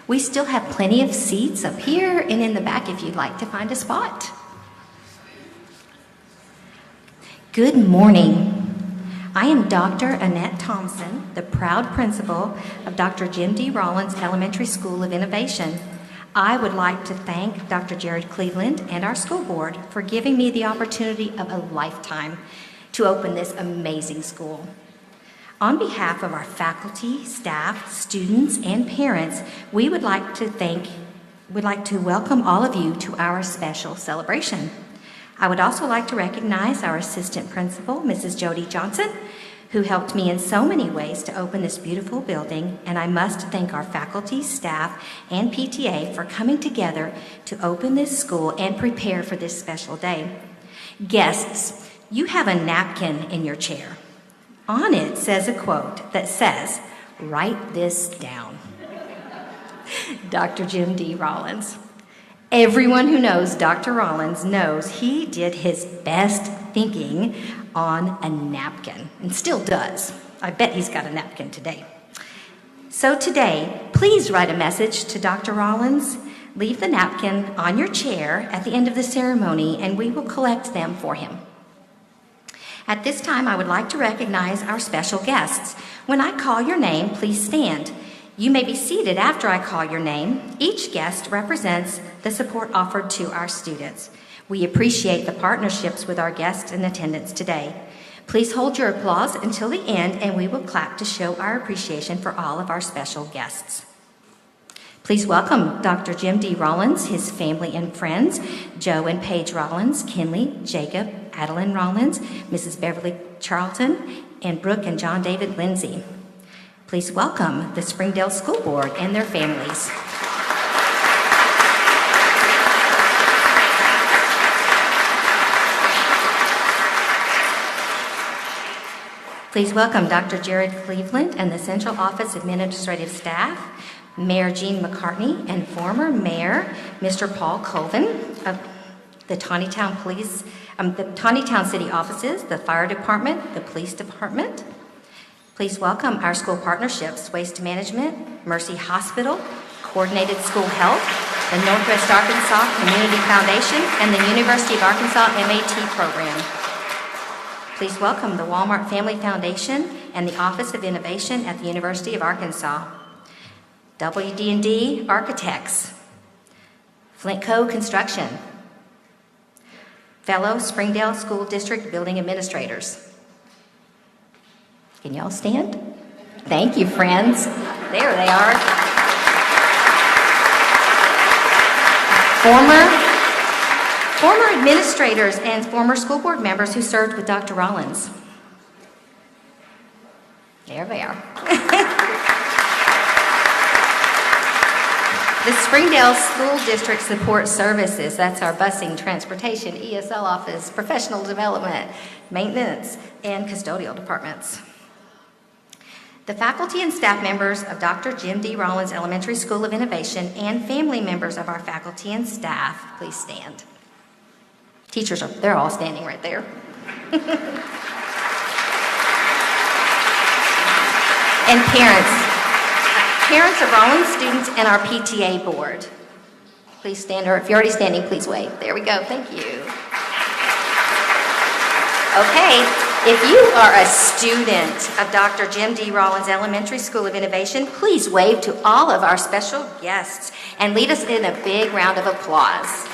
We still have plenty of seats up here and in the back if you'd like to find a spot. Good morning. I am Dr. Annette Thompson, the proud principal of Dr. Jim D. Rollins Elementary School of Innovation. I would like to thank Dr. Jared Cleveland and our school board for giving me the opportunity of a lifetime to open this amazing school. On behalf of our faculty, staff, students, and parents, we would like to welcome all of you to our special celebration. I would also like to recognize our assistant principal, Mrs. Jody Johnson, who helped me in so many ways to open this beautiful building, and I must thank our faculty, staff, and PTA for coming together to open this school and prepare for this special day. Guests, you have a napkin in your chair. On it says a quote that says, "Write this down." Dr. Jim D. Rollins. Everyone who knows Dr. Rollins knows he did his best thinking on a napkin, and still does. I bet he's got a napkin today. So today, please write a message to Dr. Rollins. Leave the napkin on your chair at the end of the ceremony, and we will collect them for him. At this time, I would like to recognize our special guests. When I call your name, please stand. You may be seated after I call your name. Each guest represents the support offered to our students. We appreciate the partnerships with our guests in attendance today. Please hold your applause until the end, and we will clap to show our appreciation for all of our special guests. Please welcome Dr. Jim D. Rollins, his family and friends, Joe and Paige Rollins, Kinley, Jacob, Adeline Rollins, Mrs. Beverly Charlton, and Brooke and John David Lindsay. Please welcome the Springdale School Board and their families. Please welcome Dr. Jared Cleveland and the Central Office Administrative Staff, Mayor Jean McCartney, and former Mayor Mr. Paul Colvin of the Taneytown City offices, the Fire Department, the Police Department. Please welcome our school partnerships, Waste Management, Mercy Hospital, Coordinated School Health, the Northwest Arkansas Community Foundation, and the University of Arkansas MAT program. Please welcome the Walmart Family Foundation and the Office of Innovation at the University of Arkansas. WD&D Architects, Flint Co. Construction, fellow Springdale School District Building Administrators. Can y'all stand? Thank you, friends. There they are. Former administrators and former school board members who served with Dr. Rollins. There they are. The Springdale School District Support Services, that's our busing, transportation, ESL office, professional development, maintenance, and custodial departments. The faculty and staff members of Dr. Jim D. Rollins Elementary School of Innovation and family members of our faculty and staff, please stand. Teachers they're all standing right there. And parents of Rollins students and our PTA board. Please stand, or if you're already standing, please wave. There we go, thank you. Okay, if you are a student of Dr. Jim D. Rollins Elementary School of Innovation, please wave to all of our special guests and lead us in a big round of applause.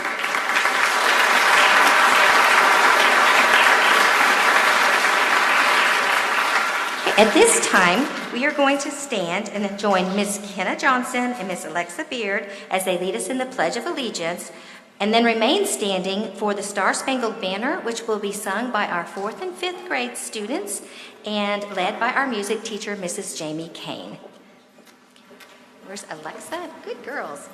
At this time, we are going to stand and join Ms. Kenna Johnson and Ms. Alexa Beard as they lead us in the Pledge of Allegiance, and then remain standing for the Star-Spangled Banner, which will be sung by our 4th and 5th grade students and led by our music teacher, Mrs. Jamie Kane. Where's Alexa? Good girls.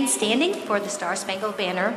remain standing for the Star-Spangled Banner.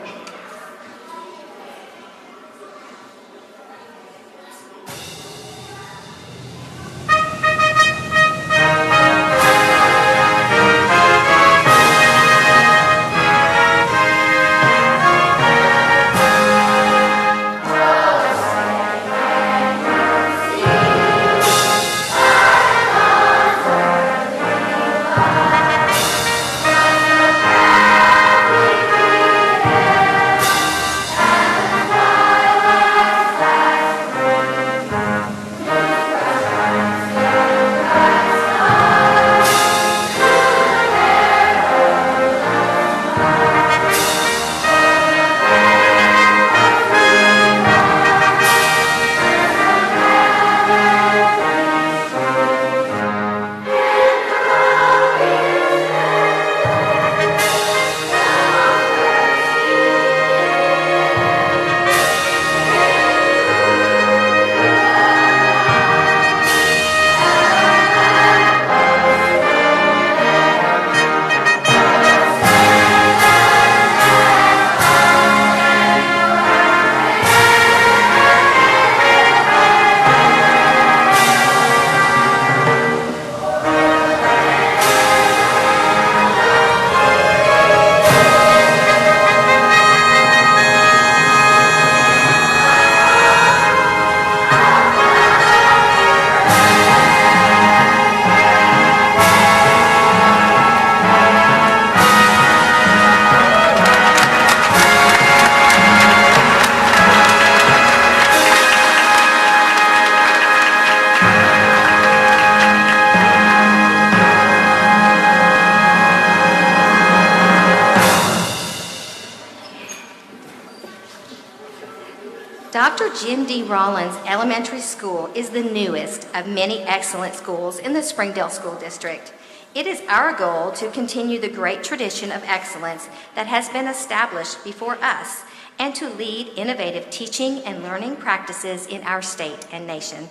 Dr. Jim D. Rollins Elementary School is the newest of many excellent schools in the Springdale School District. It is our goal to continue the great tradition of excellence that has been established before us and to lead innovative teaching and learning practices in our state and nation.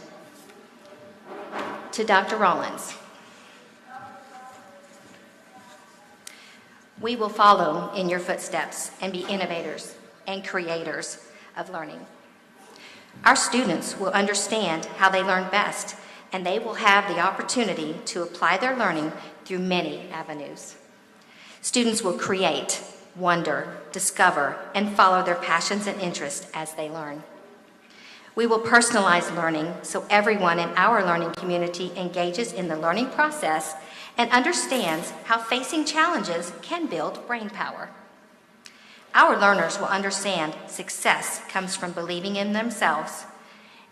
To Dr. Rollins. We will follow in your footsteps and be innovators and creators of learning. Our students will understand how they learn best, and they will have the opportunity to apply their learning through many avenues. Students will create, wonder, discover, and follow their passions and interests as they learn. We will personalize learning so everyone in our learning community engages in the learning process and understands how facing challenges can build brain power. Our learners will understand success comes from believing in themselves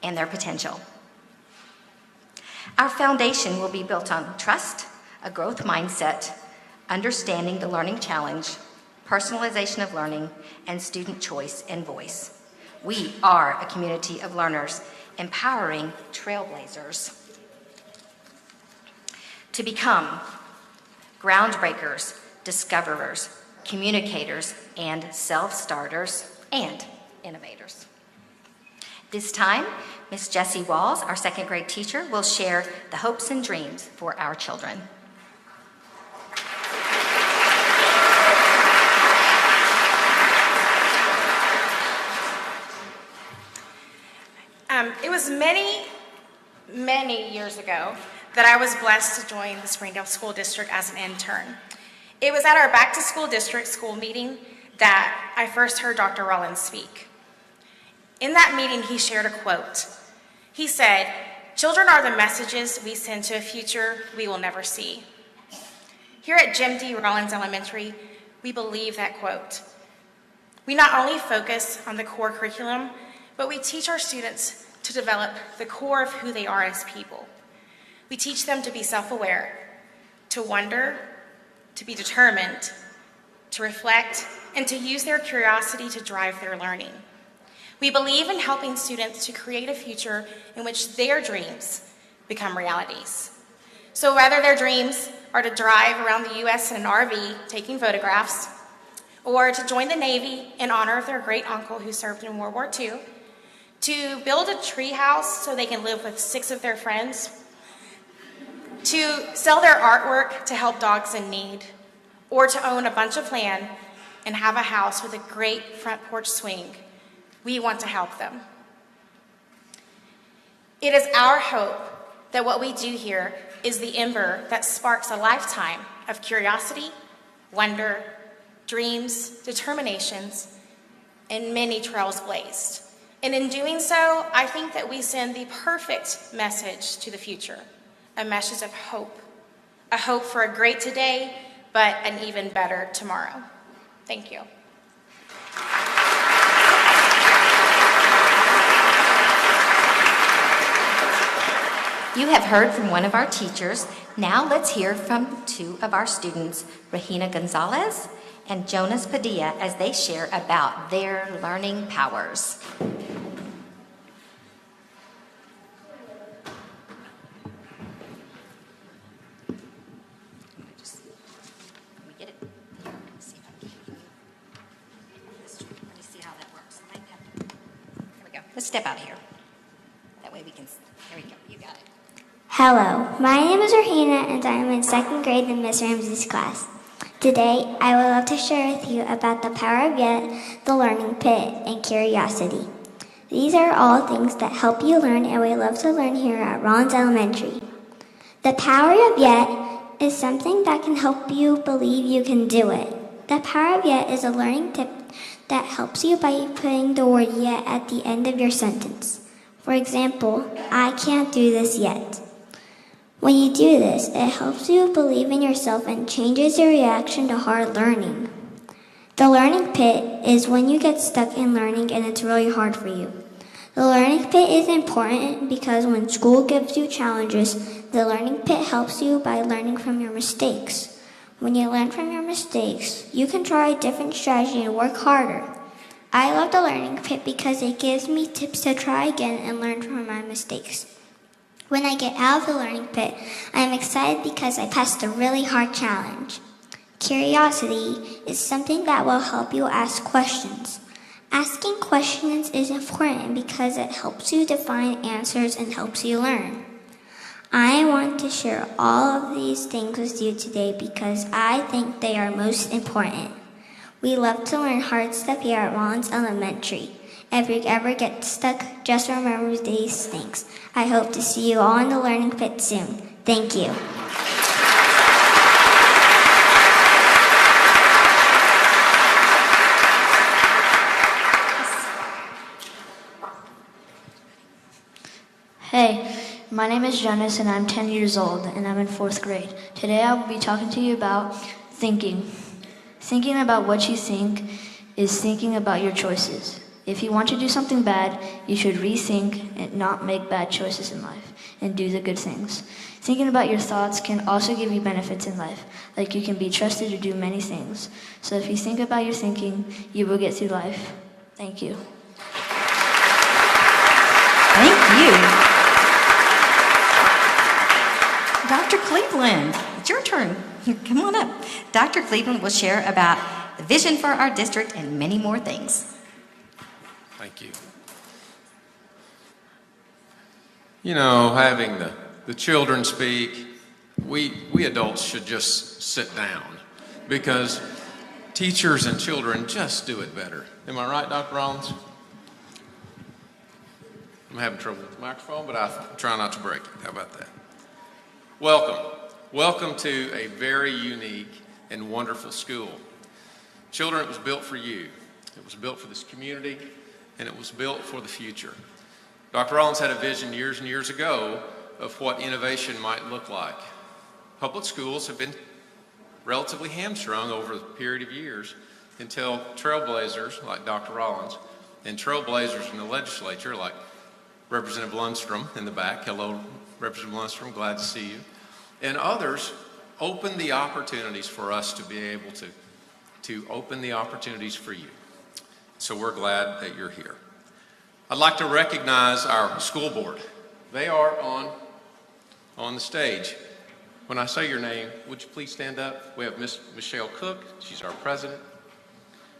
and their potential. Our foundation will be built on trust, a growth mindset, understanding the learning challenge, personalization of learning, and student choice and voice. We are a community of learners, empowering trailblazers to become groundbreakers, discoverers, communicators, and self-starters, and innovators. This time, Ms. Jessie Walls, our second grade teacher, will share the hopes and dreams for our children. It was many years ago that I was blessed to join the Springdale School District as an intern. It was at our Back to School District school meeting that I first heard Dr. Rollins speak. In that meeting, he shared a quote. He said, "Children are the messages we send to a future we will never see." Here at Jim D. Rollins Elementary, we believe that quote. We not only focus on the core curriculum, but we teach our students to develop the core of who they are as people. We teach them to be self-aware, to wonder, to be determined, to reflect, and to use their curiosity to drive their learning. We believe in helping students to create a future in which their dreams become realities. So whether their dreams are to drive around the U.S. in an RV taking photographs, or to join the Navy in honor of their great uncle who served in World War II, to build a tree house so they can live with 6 of their friends, to sell their artwork to help dogs in need, or to own a bunch of land and have a house with a great front porch swing. We want to help them. It is our hope that what we do here is the ember that sparks a lifetime of curiosity, wonder, dreams, determinations, and many trails blazed. And in doing so, I think that we send the perfect message to the future, a message of hope, a hope for a great today, but an even better tomorrow. Thank you. You have heard from one of our teachers. Now let's hear from two of our students, Regina Gonzalez and Jonas Padilla, as they share about their learning powers. Let's step out here. That way we can, there we go, you got it. Hello, my name is Rahina and I am in 2nd grade in Miss Ramsey's class. Today, I would love to share with you about the power of yet, the learning pit, and curiosity. These are all things that help you learn and we love to learn here at Rollins Elementary. The power of yet is something that can help you believe you can do it. The power of yet is a learning tip that helps you by putting the word yet at the end of your sentence. For example, I can't do this yet. When you do this, it helps you believe in yourself and changes your reaction to hard learning. The learning pit is when you get stuck in learning and it's really hard for you. The learning pit is important because when school gives you challenges, the learning pit helps you by learning from your mistakes. When you learn from your mistakes, you can try a different strategy and work harder. I love the learning pit because it gives me tips to try again and learn from my mistakes. When I get out of the learning pit, I am excited because I passed a really hard challenge. Curiosity is something that will help you ask questions. Asking questions is important because it helps you define answers and helps you learn. I want to share all of these things with you today because I think they are most important. We love to learn hard stuff here at Rollins Elementary. If you ever get stuck, just remember these things. I hope to see you all in the learning pit soon. Thank you. Hey, my name is Jonas and I'm 10 years old and I'm in 4th grade. Today I will be talking to you about thinking. Thinking about what you think is thinking about your choices. If you want to do something bad, you should rethink and not make bad choices in life and do the good things. Thinking about your thoughts can also give you benefits in life, like you can be trusted to do many things. So if you think about your thinking, you will get through life. Thank you. Thank you. Dr. Cleveland, it's your turn. Come on up. Dr. Cleveland will share about the vision for our district and many more things. Thank you. You know, having the children speak, we adults should just sit down because teachers and children just do it better. Am I right, Dr. Rollins? I'm having trouble with the microphone, but I try not to break it. How about that? Welcome. Welcome to a very unique and wonderful school. Children, it was built for you. It was built for this community, and it was built for the future. Dr. Rollins had a vision years and years ago of what innovation might look like. Public schools have been relatively hamstrung over a period of years until trailblazers like Dr. Rollins and trailblazers in the legislature like Representative Lundstrom in the back. Hello, Representative Lundstrom, glad to see you. And others opened the opportunities for us to be able to open the opportunities for you. So we're glad that you're here. I'd like to recognize our school board. They are on the stage. When I say your name, would you please stand up? We have Miss Michelle Cook, she's our president.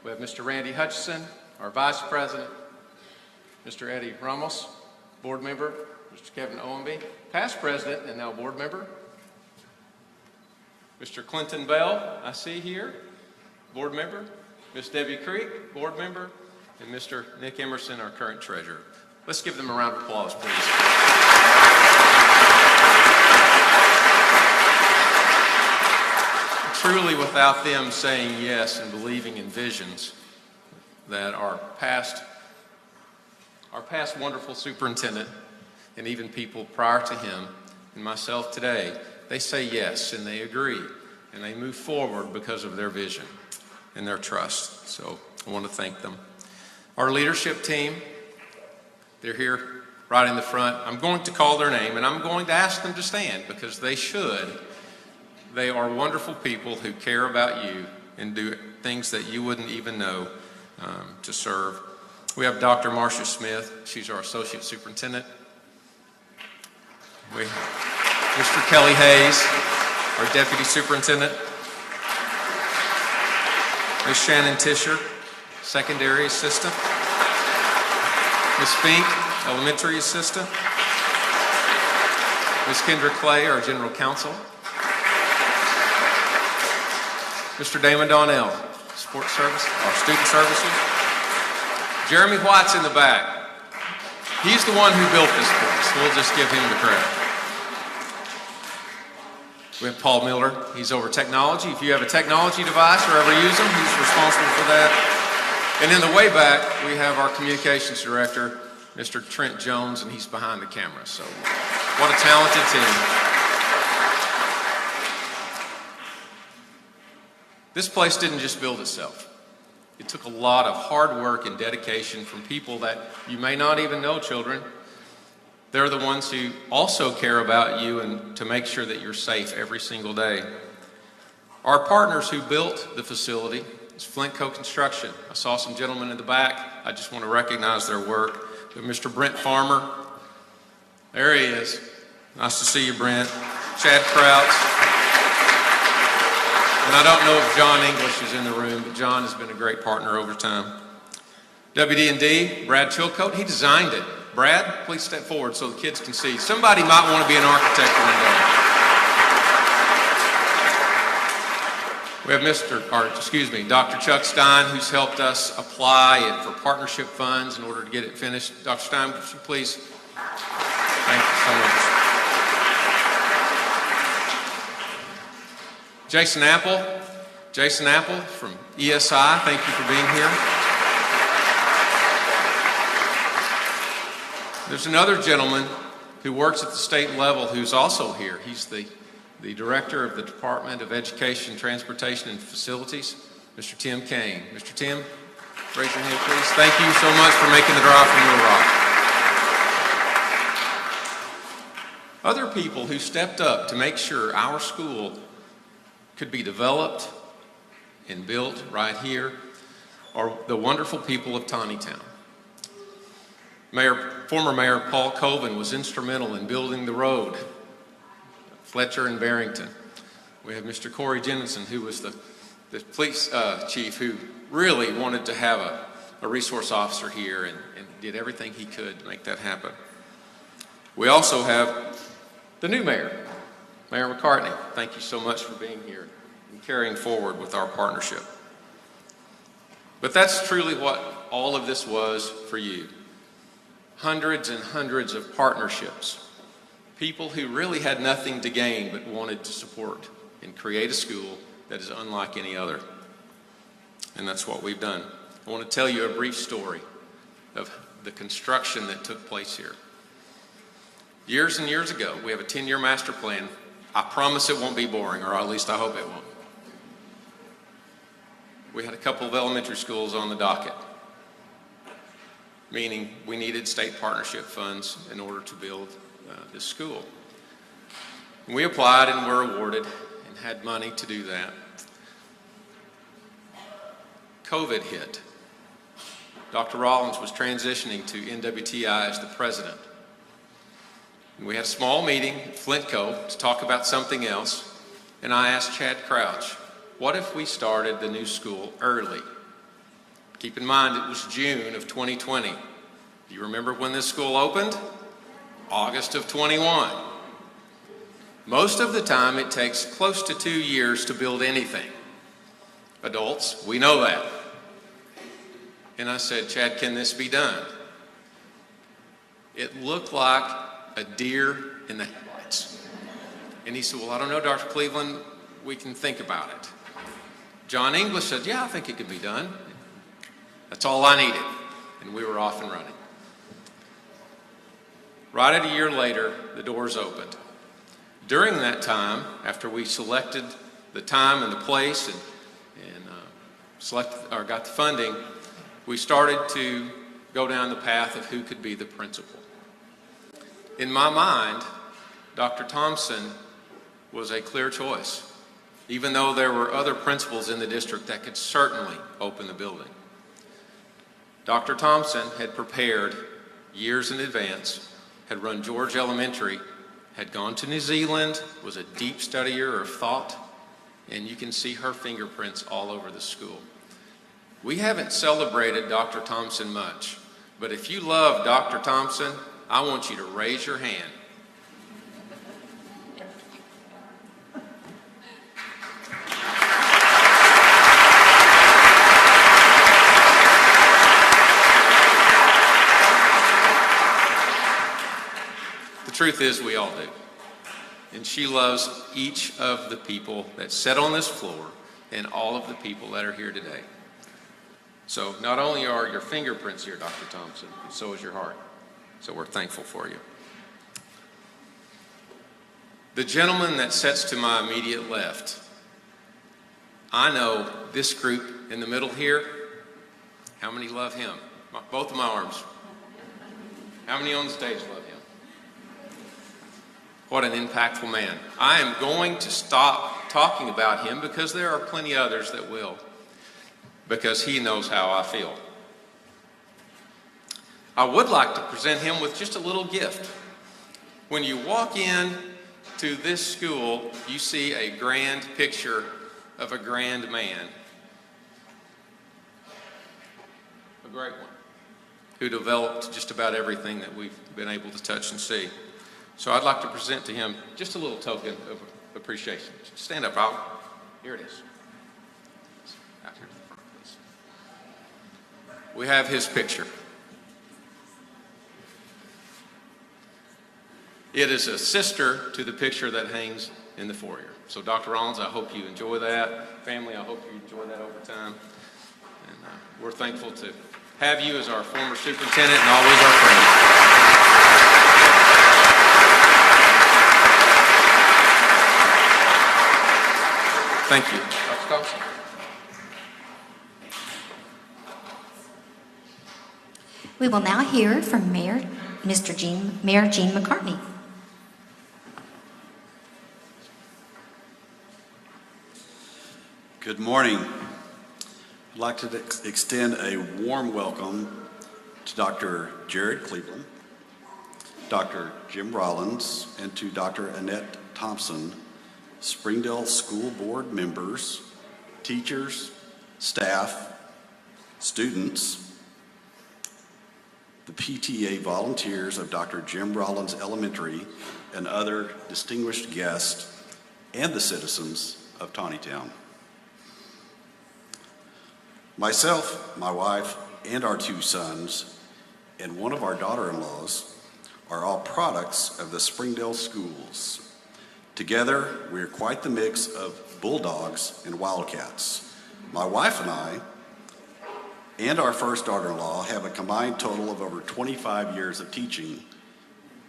We have Mr. Randy Hutchison, our vice president. Mr. Eddie Ramos, board member. Mr. Kevin Owenby, past president and now board member. Mr. Clinton Bell, I see here, board member, Ms. Debbie Creek, board member, and Mr. Nick Emerson, our current treasurer. Let's give them a round of applause, please. Truly, without them saying yes and believing in visions that our past wonderful superintendent and even people prior to him and myself today, they say yes and they agree and they move forward because of their vision and their trust. So I want to thank them. Our leadership team, they're here right in the front. I'm going to call their name and I'm going to ask them to stand because they should. They are wonderful people who care about you and do things that you wouldn't even know to serve. We have Dr. Marcia Smith. She's our associate superintendent. We have Mr. Kelly Hayes, our deputy superintendent. Ms. Shannon Tisher, secondary assistant. Ms. Fink, elementary assistant. Ms. Kendra Clay, our general counsel. Mr. Damon Donnell, sports service, or student services. Jeremy White's in the back. He's the one who built this place. We'll just give him the credit. We have Paul Miller. He's over technology. If you have a technology device or ever use them, he's responsible for that. And in the way back, we have our communications director, Mr. Trent Jones, and he's behind the camera. So what a talented team. This place didn't just build itself. It took a lot of hard work and dedication from people that you may not even know, children. They're the ones who also care about you and to make sure that you're safe every single day. Our partners who built the facility is Flint Co-Construction. I saw some gentlemen in the back. I just want to recognize their work. But Mr. Brent Farmer, there he is. Nice to see you, Brent. Chad Crouch. And I don't know if John English is in the room, but John has been a great partner over time. WD&D, Brad Chilcote, he designed it. Brad, please step forward so the kids can see. Somebody might want to be an architect one day. We have Dr. Chuck Stein, who's helped us apply for partnership funds in order to get it finished. Dr. Stein, would you please? Thank you so much. Jason Apple from ESI, thank you for being here. There's another gentleman who works at the state level who's also here. He's the director of the Department of Education, Transportation, and Facilities, Mr. Tim Kane. Mr. Tim, raise your hand, please. Thank you so much for making the drive from Little Rock. Other people who stepped up to make sure our school could be developed and built right here are the wonderful people of Tawnytown. Former Mayor Paul Colvin was instrumental in building the road, Fletcher and Barrington. We have Mr. Corey Jennison, who was the police chief who really wanted to have a resource officer here and did everything he could to make that happen. We also have the new mayor, Mayor McCartney. Thank you so much for being here and carrying forward with our partnership. But that's truly what all of this was for you. Hundreds and hundreds of partnerships. People who really had nothing to gain but wanted to support and create a school that is unlike any other. And that's what we've done. I want to tell you a brief story of the construction that took place here. Years and years ago, we have a 10-year master plan. I promise it won't be boring, or at least I hope it won't. We had a couple of elementary schools on the docket, meaning we needed state partnership funds in order to build this school. And we applied and were awarded and had money to do that. COVID hit. Dr. Rollins was transitioning to NWTI as the president. And we had a small meeting at Flintco to talk about something else, and I asked Chad Crouch, what if we started the new school early? Keep in mind it was June of 2020. Do you remember when this school opened? August of 21. Most of the time, it takes close to 2 years to build anything. Adults, we know that. And I said, Chad, can this be done? It looked like a deer in the headlights. And he said, well, I don't know, Dr. Cleveland, we can think about it. John English said, yeah, I think it could be done. That's all I needed. And we were off and running. Right at a year later, the doors opened. During that time, after we selected the time and the place and got the funding, we started to go down the path of who could be the principal. In my mind, Dr. Thompson was a clear choice, even though there were other principals in the district that could certainly open the building. Dr. Thompson had prepared years in advance, had run George Elementary, had gone to New Zealand, was a deep studier of thought, and you can see her fingerprints all over the school. We haven't celebrated Dr. Thompson much, but if you love Dr. Thompson, I want you to raise your hand. The truth is, we all do. And she loves each of the people that sit on this floor and all of the people that are here today. So not only are your fingerprints here, Dr. Thompson, but so is your heart. So we're thankful for you. The gentleman that sits to my immediate left, I know this group in the middle here, how many love him? Both of my arms. How many on the stage love him? What an impactful man. I am going to stop talking about him because there are plenty others that will, because he knows how I feel. I would like to present him with just a little gift. When you walk in to this school, you see a grand picture of a grand man. A great one, who developed just about everything that we've been able to touch and see. So I'd like to present to him just a little token of appreciation. Stand up, Al. Here it is. Out here to the front, please. We have his picture. It is a sister to the picture that hangs in the foyer. So Dr. Rollins, I hope you enjoy that. Family, I hope you enjoy that over time. And we're thankful to have you as our former superintendent and always our friend. Thank you. Dr. Thompson. We will now hear from Mayor Gene McCartney. Good morning. I'd like to extend a warm welcome to Dr. Jared Cleveland, Dr. Jim Rollins, and to Dr. Annette Thompson, Springdale School Board members, teachers, staff, students, the PTA volunteers of Dr. Jim Rollins Elementary, and other distinguished guests, and the citizens of Tawnytown. Myself, my wife, and our two sons, and one of our daughter-in-laws are all products of the Springdale schools. Together, we are quite the mix of bulldogs and wildcats. My wife and I, and our first daughter-in-law, have a combined total of over 25 years of teaching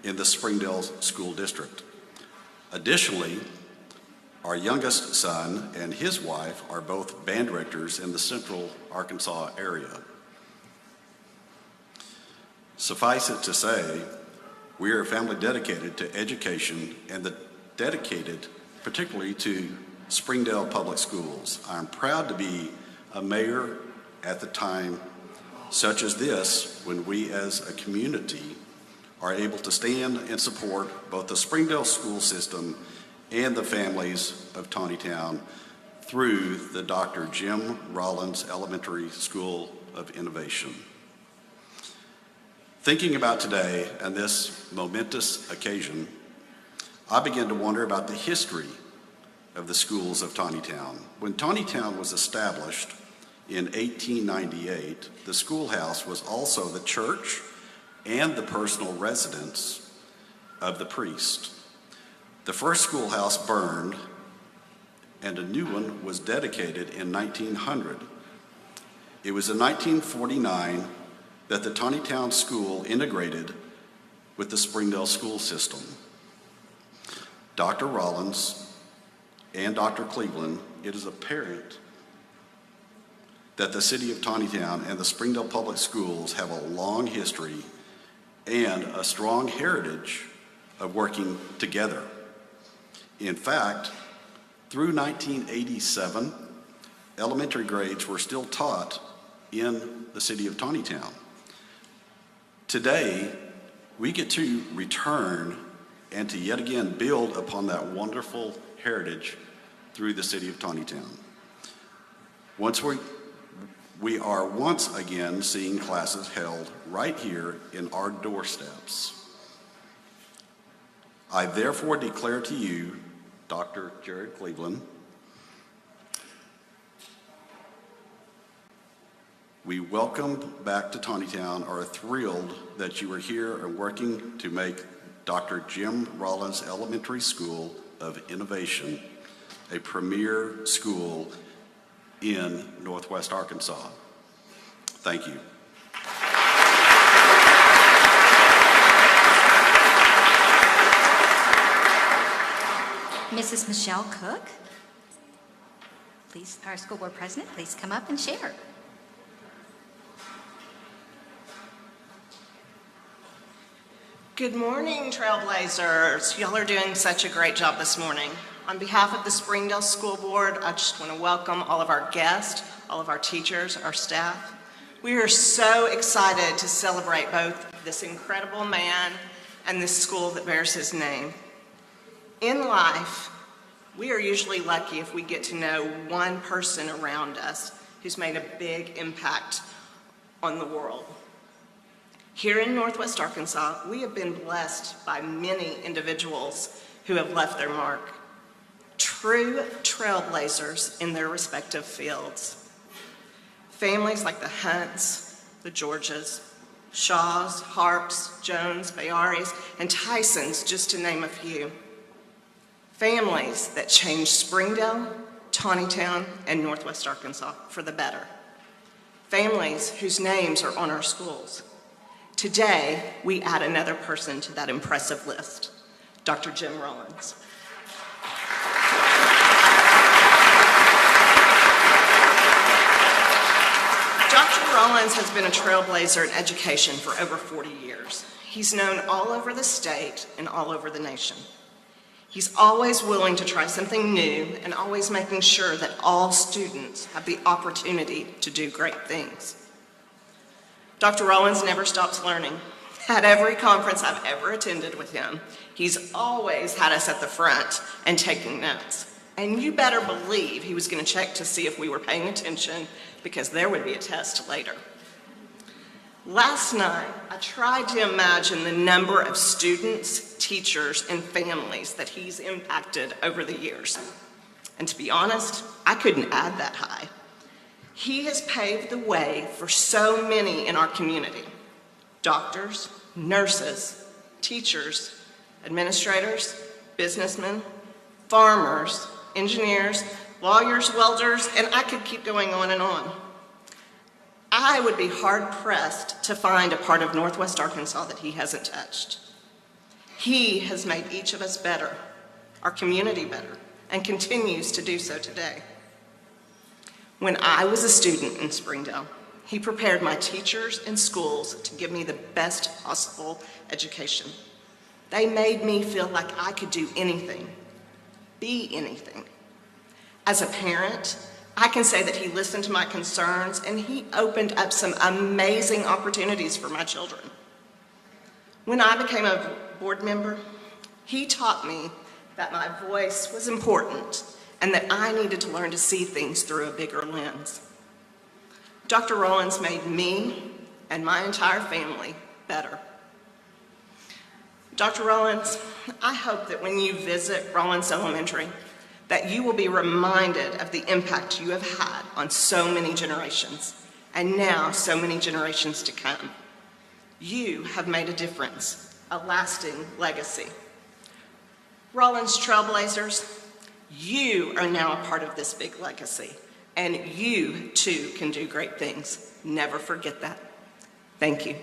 in the Springdale School District. Additionally, our youngest son and his wife are both band directors in the central Arkansas area. Suffice it to say, we are a family dedicated to education and dedicated particularly to Springdale Public Schools. I'm proud to be a mayor at the time such as this, when we as a community are able to stand and support both the Springdale school system and the families of Tawnytown through the Dr. Jim Rollins Elementary School of Innovation. Thinking about today and this momentous occasion, I began to wonder about the history of the schools of Taneytown. When Taneytown was established in 1898, the schoolhouse was also the church and the personal residence of the priest. The first schoolhouse burned, and a new one was dedicated in 1900. It was in 1949 that the Taneytown School integrated with the Springdale school system. Dr. Rollins and Dr. Cleveland, it is apparent that the city of Taneytown and the Springdale Public Schools have a long history and a strong heritage of working together. In fact, through 1987, elementary grades were still taught in the city of Taneytown. Today, we get to return and to yet again build upon that wonderful heritage through the city of Taneytown. We are once again seeing classes held right here in our doorsteps. I therefore declare to you, Dr. Jared Cleveland, we welcome back to Taneytown, are thrilled that you are here and working to make Dr. Jim Rollins Elementary School of Innovation a premier school in Northwest Arkansas. Thank you. Mrs. Michelle Cook, please, our school board president, please come up and share. Good morning, Trailblazers. Y'all are doing such a great job this morning. On behalf of the Springdale School Board, I just want to welcome all of our guests, all of our teachers, our staff. We are so excited to celebrate both this incredible man and this school that bears his name. In life, we are usually lucky if we get to know one person around us who's made a big impact on the world. Here in Northwest Arkansas, we have been blessed by many individuals who have left their mark. True trailblazers in their respective fields. Families like the Hunts, the Georges, Shaws, Harps, Jones, Bayaris, and Tysons, just to name a few. Families that changed Springdale, Taneytown, and Northwest Arkansas for the better. Families whose names are on our schools. Today, we add another person to that impressive list, Dr. Jim Rollins. Dr. Rollins has been a trailblazer in education for over 40 years. He's known all over the state and all over the nation. He's always willing to try something new and always making sure that all students have the opportunity to do great things. Dr. Rollins never stops learning. At every conference I've ever attended with him, he's always had us at the front and taking notes. And you better believe he was going to check to see if we were paying attention, because there would be a test later. Last night, I tried to imagine the number of students, teachers, and families that he's impacted over the years. And to be honest, I couldn't add that high. He has paved the way for so many in our community. Doctors, nurses, teachers, administrators, businessmen, farmers, engineers, lawyers, welders, and I could keep going on and on. I would be hard-pressed to find a part of Northwest Arkansas that he hasn't touched. He has made each of us better, our community better, and continues to do so today. When I was a student in Springdale, he prepared my teachers and schools to give me the best possible education. They made me feel like I could do anything, be anything. As a parent, I can say that he listened to my concerns and he opened up some amazing opportunities for my children. When I became a board member, he taught me that my voice was important and that I needed to learn to see things through a bigger lens. Dr. Rollins made me and my entire family better. Dr. Rollins, I hope that when you visit Rollins Elementary, that you will be reminded of the impact you have had on so many generations, and now so many generations to come. You have made a difference, a lasting legacy. Rollins Trailblazers, you are now a part of this big legacy, and you too can do great things. Never forget that. Thank you.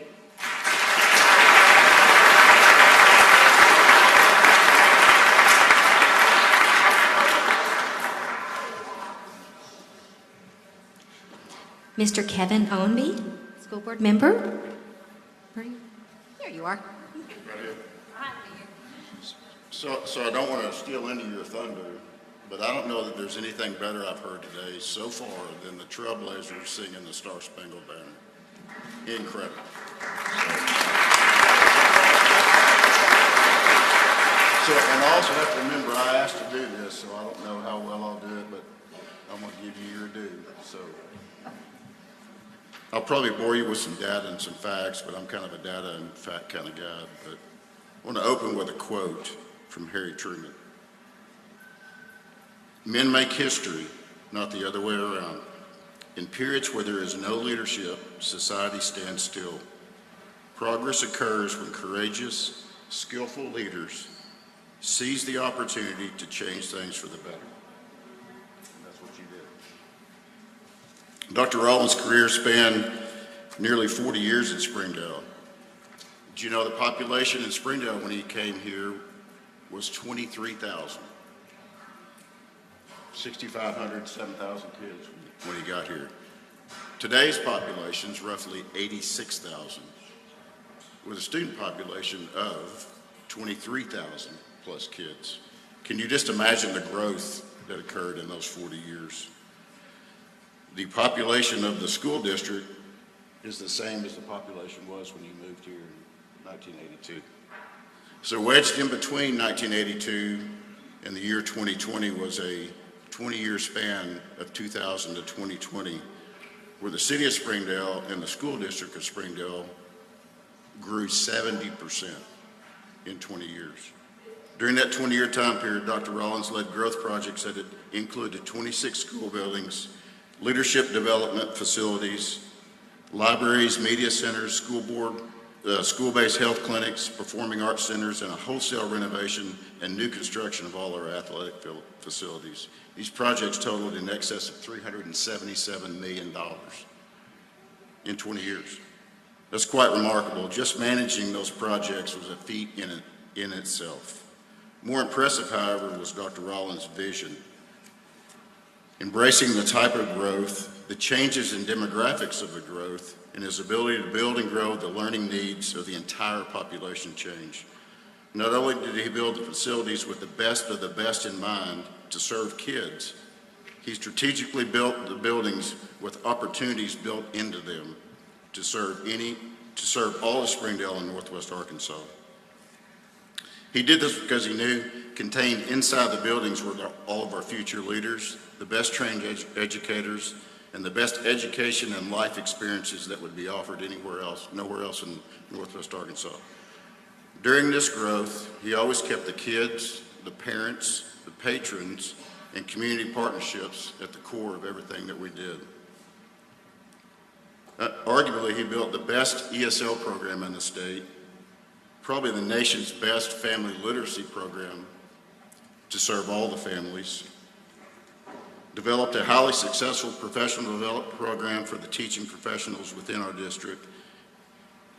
Mr. Kevin Ownby, school board member. There you are. So I don't want to steal any of your thunder, but I don't know that there's anything better I've heard today so far than the Trailblazers singing the Star Spangled Banner. Incredible. So, and I also have to remember I asked to do this, so I don't know how well I'll do it, but I'm going to give you your due. So I'll probably bore you with some data and some facts, but I'm kind of a data and fact kind of guy. But I want to open with a quote from Harry Truman. Men make history, not the other way around. In periods where there is no leadership, society stands still. Progress occurs when courageous, skillful leaders seize the opportunity to change things for the better. And that's what you did. Dr. Rollins' career spanned nearly 40 years at Springdale. Did you know the population in Springdale when he came here was 23,000? 6,500, 7,000 kids when he got here. Today's population is roughly 86,000, with a student population of 23,000 plus kids. Can you just imagine the growth that occurred in those 40 years? The population of the school district is the same as the population was when you moved here in 1982. So wedged in between 1982 and the year 2020 was a 20-year span of 2000 to 2020, where the city of Springdale and the school district of Springdale grew 70% in 20 years. During that 20-year time period, Dr. Rollins led growth projects that included 26 school buildings, leadership development facilities, libraries, media centers, school-based health clinics, performing arts centers, and a wholesale renovation and new construction of all our athletic facilities. These projects totaled in excess of $377 million in 20 years. That's quite remarkable. Just managing those projects was a feat in itself. More impressive, however, was Dr. Rollins' vision. Embracing the type of growth, the changes in demographics of the growth, and his ability to build and grow the learning needs of the entire population change. Not only did he build the facilities with the best of the best in mind to serve kids, he strategically built the buildings with opportunities built into them to serve all of Springdale and Northwest Arkansas. He did this because he knew contained inside the buildings were all of our future leaders, the best trained educators, and the best education and life experiences that would be offered nowhere else in Northwest Arkansas. During this growth, he always kept the kids, the parents, the patrons, and community partnerships at the core of everything that we did. Arguably, he built the best ESL program in the state, probably the nation's best family literacy program to serve all the families, developed a highly successful professional development program for the teaching professionals within our district,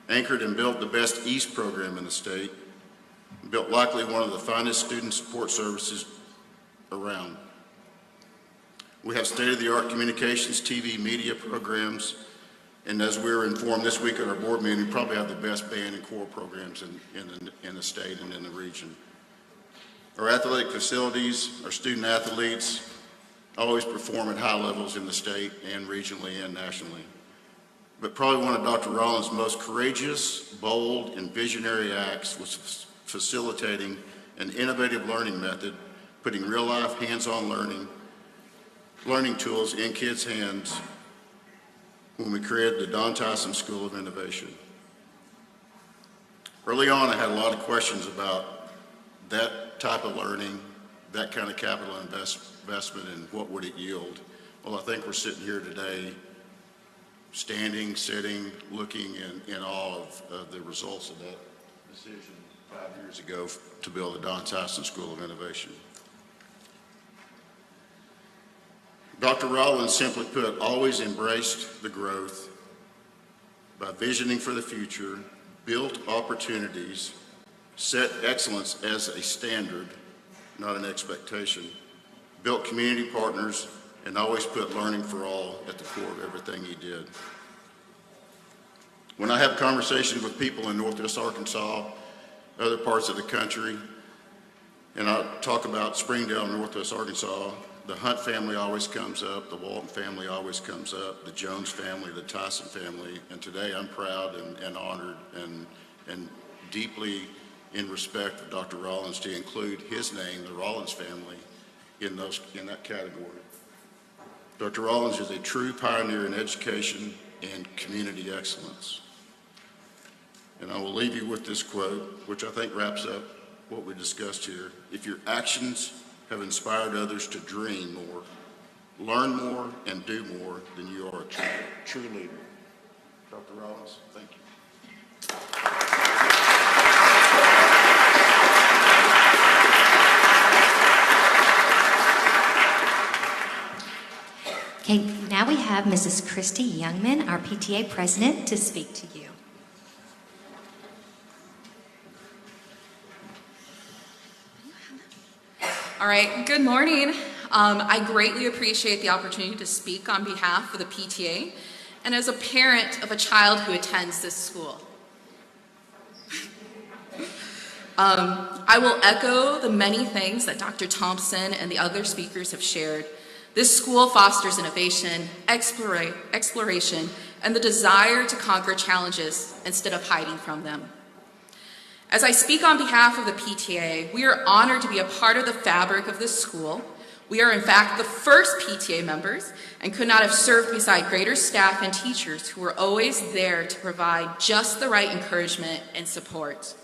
anchored and built the best EAST program in the state, built likely one of the finest student support services around. We have state-of-the-art communications, TV, media programs, and as we were informed this week at our board meeting, we probably have the best band and choral programs in the state and in the region. Our athletic facilities, our student athletes, always perform at high levels in the state and regionally and nationally. But probably one of Dr. Rollins' most courageous, bold, and visionary acts was facilitating an innovative learning method, putting real-life, hands-on learning tools in kids' hands when we created the Don Tyson School of Innovation. Early on, I had a lot of questions about that type of learning, that kind of capital investment, and what would it yield. Well, I think we're sitting here today, standing, sitting, looking in awe of the results of that decision 5 years ago to build the Don Tyson School of Innovation. Dr. Rollins, simply put, always embraced the growth by visioning for the future, built opportunities, set excellence as a standard, not an expectation, built community partners, and always put learning for all at the core of everything he did. When I have conversations with people in Northwest Arkansas, other parts of the country, and I talk about Springdale, Northwest Arkansas, the Hunt family always comes up, the Walton family always comes up, the Jones family, the Tyson family, and today I'm proud and honored and deeply in respect of Dr. Rollins to include his name, the Rollins family, in that category. Dr. Rollins is a true pioneer in education and community excellence. And I will leave you with this quote, which I think wraps up what we discussed here. If your actions have inspired others to dream more, learn more, and do more, then you are a true leader. Dr. Rollins, thank you. Okay, now we have Mrs. Christy Youngman, our PTA president, to speak to you. All right, good morning. I greatly appreciate the opportunity to speak on behalf of the PTA and as a parent of a child who attends this school. I will echo the many things that Dr. Thompson and the other speakers have shared. This school fosters innovation, exploration, and the desire to conquer challenges instead of hiding from them. As I speak on behalf of the PTA, we are honored to be a part of the fabric of this school. We are in fact the first PTA members and could not have served beside greater staff and teachers who were always there to provide just the right encouragement and support.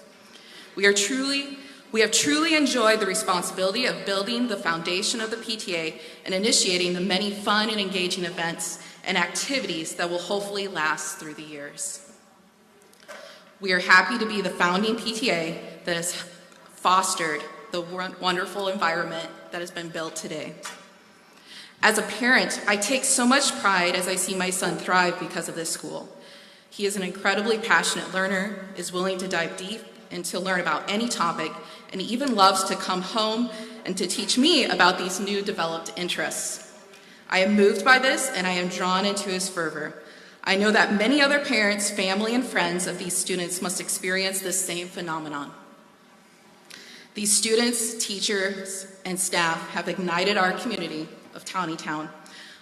We have truly enjoyed the responsibility of building the foundation of the PTA and initiating the many fun and engaging events and activities that will hopefully last through the years. We are happy to be the founding PTA that has fostered the wonderful environment that has been built today. As a parent, I take so much pride as I see my son thrive because of this school. He is an incredibly passionate learner, is willing to dive deep and to learn about any topic, and he even loves to come home and to teach me about these new developed interests. I am moved by this and I am drawn into his fervor. I know that many other parents, family, and friends of these students must experience this same phenomenon. These students, teachers, and staff have ignited our community of Tawnytown.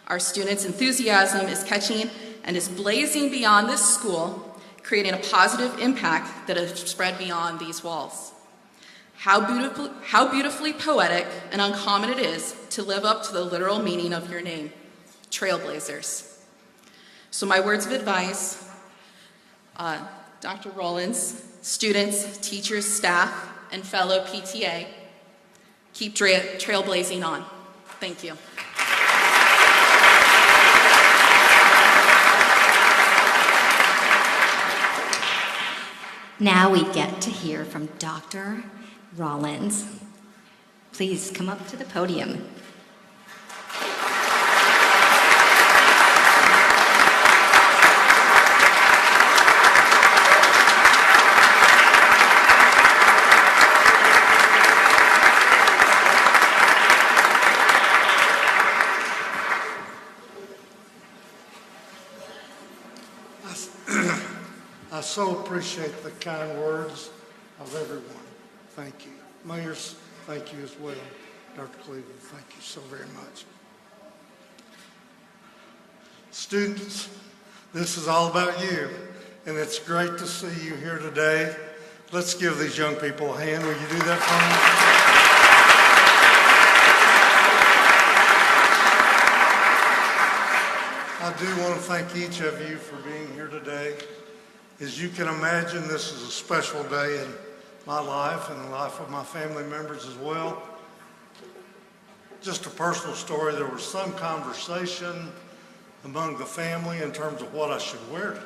Our students' enthusiasm is catching and is blazing beyond this school, creating a positive impact that has spread beyond these walls. How beautifully poetic and uncommon it is to live up to the literal meaning of your name, trailblazers. So my words of advice, Dr. Rollins, students, teachers, staff, and fellow PTA, keep trailblazing on. Thank you. Now we get to hear from Dr. Rollins. Please come up to the podium. I so appreciate the kind words of everyone. Thank you. Mayors, thank you as well. Dr. Cleveland, thank you so very much. Students, this is all about you, and it's great to see you here today. Let's give these young people a hand. Will you do that for me? I do want to thank each of you for being here today. As you can imagine, this is a special day in my life and the life of my family members as well. Just a personal story, there was some conversation among the family in terms of what I should wear today.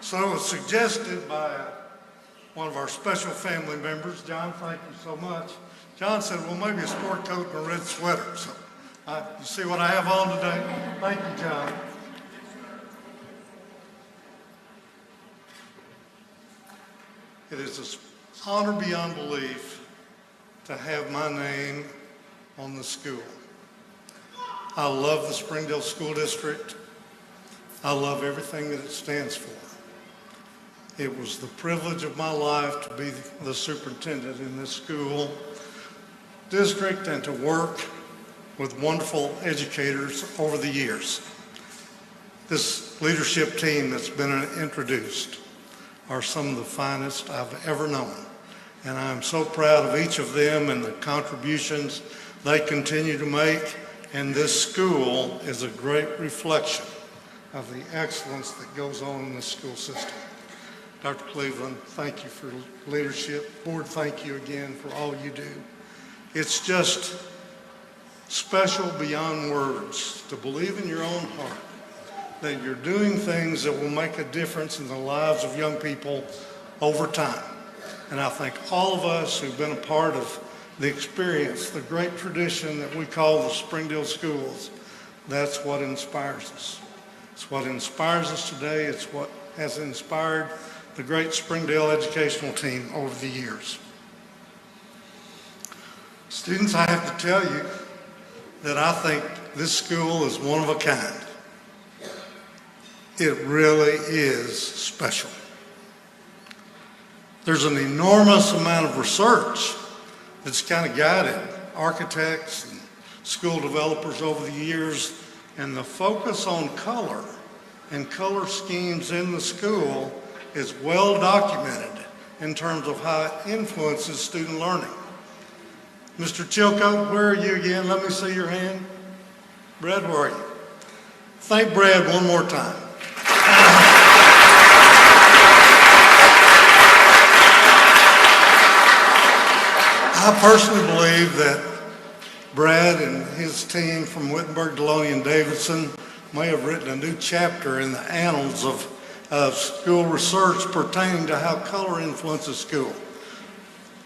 So it was suggested by one of our special family members, John, thank you so much. John said, well, maybe a sport coat and a red sweater. So you see what I have on today? Thank you, John. It is an honor beyond belief to have my name on the school. I love the Springdale School District. I love everything that it stands for. It was the privilege of my life to be the superintendent in this school district and to work with wonderful educators over the years. This leadership team that's been introduced are some of the finest I've ever known. And I'm so proud of each of them and the contributions they continue to make. And this school is a great reflection of the excellence that goes on in this school system. Dr. Cleveland, thank you for leadership. Board, thank you again for all you do. It's just special beyond words to believe in your own heart that you're doing things that will make a difference in the lives of young people over time. And I think all of us who've been a part of the experience, the great tradition that we call the Springdale Schools, that's what inspires us. It's what inspires us today. It's what has inspired the great Springdale educational team over the years. Students, I have to tell you that I think this school is one of a kind. It really is special. There's an enormous amount of research that's kind of guided architects and school developers over the years, and the focus on color and color schemes in the school is well documented in terms of how it influences student learning. Mr. Chilcote, where are you again? Let me see your hand. Brad, where are you? Thank Brad one more time. I personally believe that Brad and his team from Wittenberg, Deloney, and Davidson may have written a new chapter in the annals of school research pertaining to how color influences school.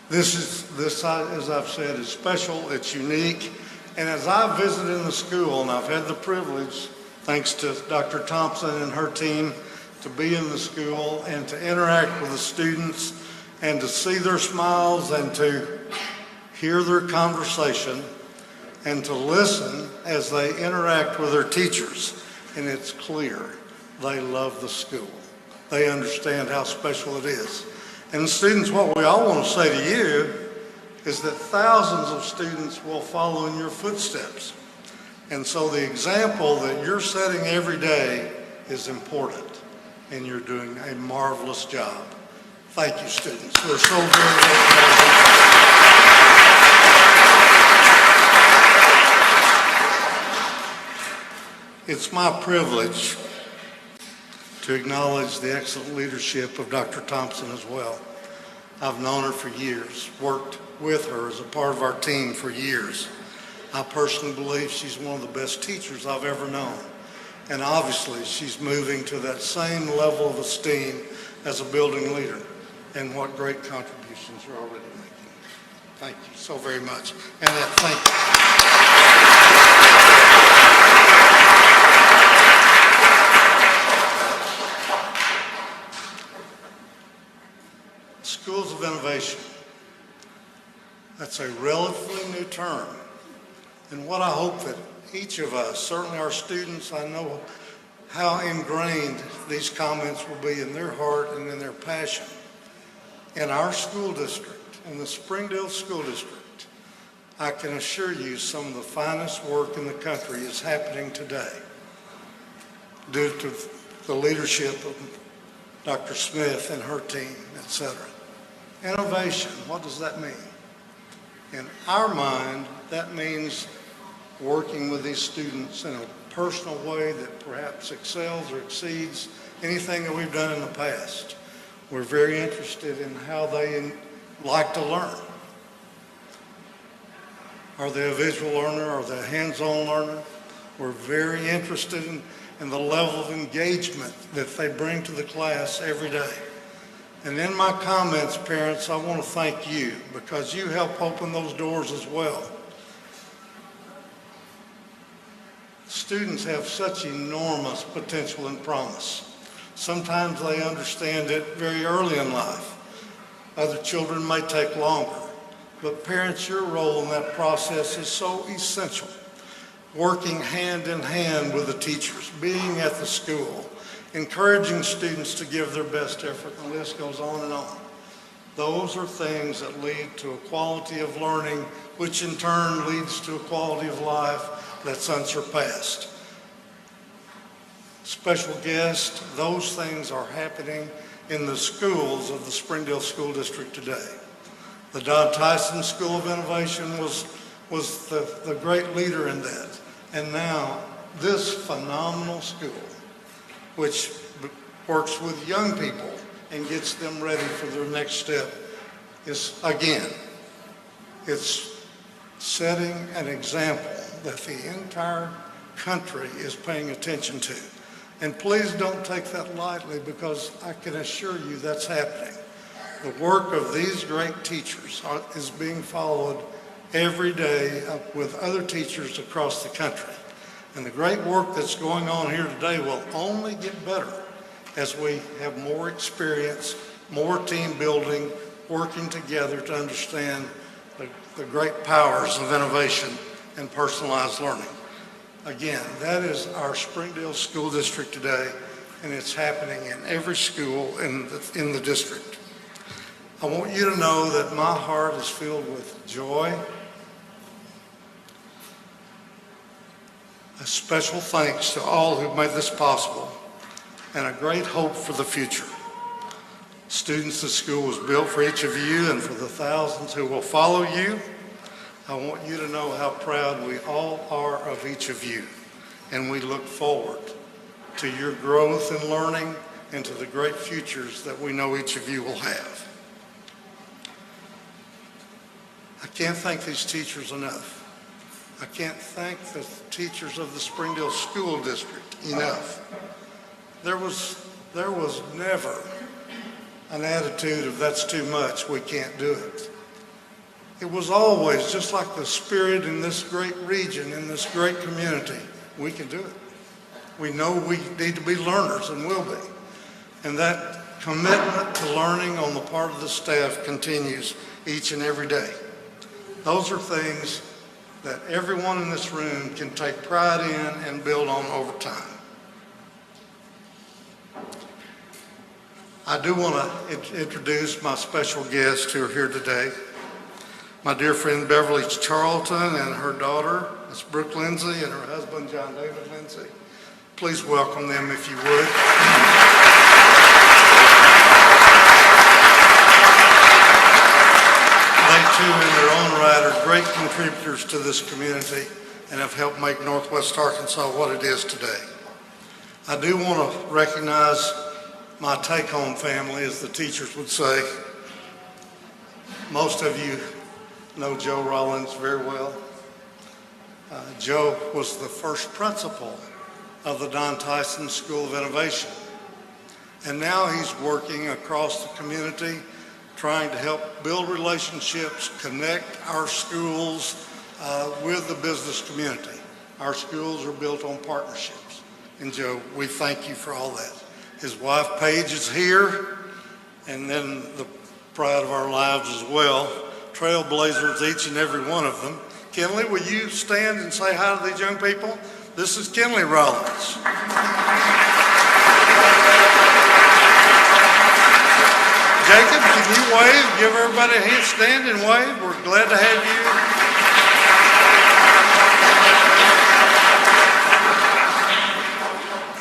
This, as I've said, is special, it's unique, and as I've visited in the school, and I've had the privilege, thanks to Dr. Thompson and her team, to be in the school and to interact with the students and to see their smiles and to hear their conversation and to listen as they interact with their teachers. And it's clear they love the school. They understand how special it is. And students, what we all want to say to you is that thousands of students will follow in your footsteps. And so the example that you're setting every day is important, and you're doing a marvelous job. Thank you, students. We're so very much. It's my privilege to acknowledge the excellent leadership of Dr. Thompson as well. I've known her for years, worked with her as a part of our team for years. I personally believe she's one of the best teachers I've ever known. And obviously, she's moving to that same level of esteem as a building leader. And what great contributions you're already making. Thank you so very much. And thank you. Schools of Innovation. That's a relatively new term. And what I hope that each of us, certainly our students, I know how ingrained these comments will be in their heart and in their passion. In our school district, in the Springdale School District, I can assure you some of the finest work in the country is happening today due to the leadership of Dr. Smith and her team, etc. Innovation, what does that mean? In our mind, that means working with these students in a personal way that perhaps excels or exceeds anything that we've done in the past. We're very interested in how they like to learn. Are they a visual learner? Are they a hands-on learner? We're very interested in the level of engagement that they bring to the class every day. And in my comments, parents, I want to thank you because you help open those doors as well. Students have such enormous potential and promise. Sometimes they understand it very early in life. Other children may take longer. But parents, your role in that process is so essential. Working hand in hand with the teachers, being at the school, encouraging students to give their best effort, the list goes on and on. Those are things that lead to a quality of learning, which in turn leads to a quality of life that's unsurpassed. Special guests, those things are happening in the schools of the Springdale School District today. The Don Tyson School of Innovation was the great leader in that. And now this phenomenal school, which works with young people and gets them ready for their next step, is, again, it's setting an example that the entire country is paying attention to. And please don't take that lightly, because I can assure you that's happening. The work of these great teachers is being followed every day with other teachers across the country. And the great work that's going on here today will only get better as we have more experience, more team building, working together to understand the great powers of innovation and personalized learning. Again, that is our Springdale School District today, and it's happening in every school in the district. I want you to know that my heart is filled with joy. A special thanks to all who made this possible, and a great hope for the future. Students, the school was built for each of you and for the thousands who will follow you. I want you to know how proud we all are of each of you, and we look forward to your growth in learning and to the great futures that we know each of you will have. I can't thank these teachers enough. I can't thank the teachers of the Springdale School District enough. There was never an attitude of that's too much, we can't do it. It was always just like the spirit in this great region, in this great community. We can do it. We know we need to be learners and will be. And that commitment to learning on the part of the staff continues each and every day. Those are things that everyone in this room can take pride in and build on over time. I do want to introduce my special guests who are here today. My dear friend Beverly Charlton and her daughter, Ms. Brooke Lindsay, and her husband, John David Lindsay. Please welcome them if you would. They too, in their own right, are great contributors to this community and have helped make Northwest Arkansas what it is today. I do want to recognize my take-home family, as the teachers would say. Most of you know Joe Rollins very well. Joe was the first principal of the Don Tyson School of Innovation. And now he's working across the community, trying to help build relationships, connect our schools with the business community. Our schools are built on partnerships. And Joe, we thank you for all that. His wife Paige is here, and then the pride of our lives as well. Trailblazers, each and every one of them. Kinley, will you stand and say hi to these young people? This is Kinley Rollins. Jacob, can you wave? Give everybody a hand, stand and wave. We're glad to have you.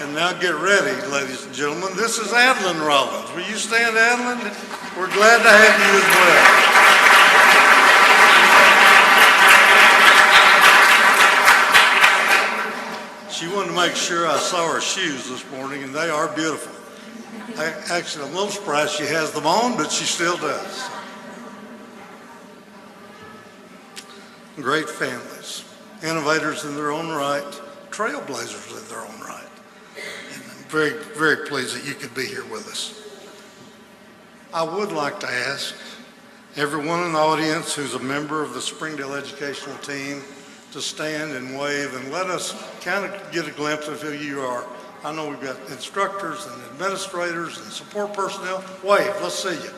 And now get ready, ladies and gentlemen. This is Adeline Rollins. Will you stand, Adeline? We're glad to have you as well. She wanted to make sure I saw her shoes this morning, and they are beautiful. Actually, I'm a little surprised she has them on, but she still does. Great families, innovators in their own right, trailblazers in their own right. And I'm very, very pleased that you could be here with us. I would like to ask everyone in the audience who's a member of the Springdale educational team to stand and wave and let us kind of get a glimpse of who you are. I know we've got instructors and administrators and support personnel. Wave, let's see you.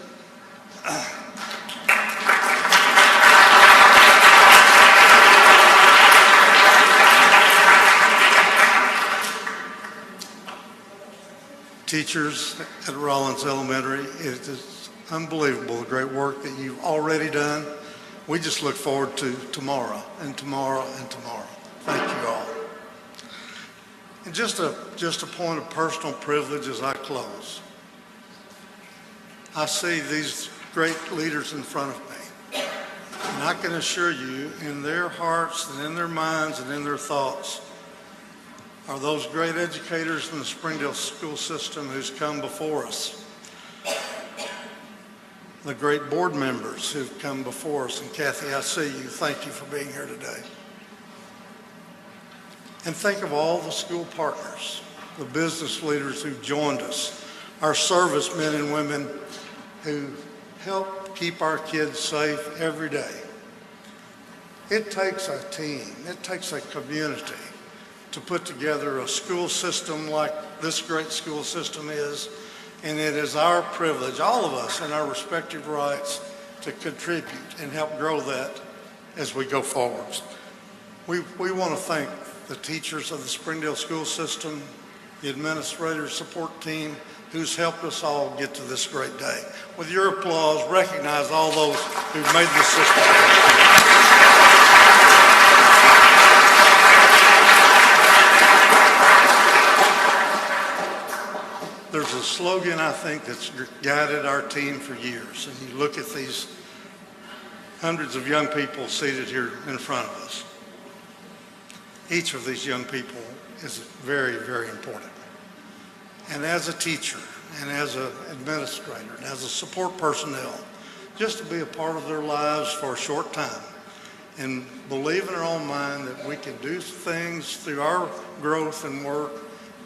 Teachers at Rollins Elementary, it is unbelievable the great work that you've already done. We just look forward to tomorrow and tomorrow and tomorrow. Thank you all. And just a point of personal privilege as I close. I see these great leaders in front of me, and I can assure you in their hearts and in their minds and in their thoughts are those great educators in the Springdale school system who's come before us. The great board members who've come before us. And Kathy, I see you. Thank you for being here today. And think of all the school partners, the business leaders who've joined us, our servicemen and women who help keep our kids safe every day. It takes a team, it takes a community to put together a school system like this great school system is, and it is our privilege, all of us in our respective rights, to contribute and help grow that as we go forward. We want to thank the teachers of the Springdale school system, the administrator support team who's helped us all get to this great day. With your applause, recognize all those who've made this system happen. There's a slogan, I think, that's guided our team for years. And you look at these hundreds of young people seated here in front of us. Each of these young people is very, very important. And as a teacher, and as an administrator, and as a support personnel, just to be a part of their lives for a short time and believe in our own mind that we can do things through our growth and work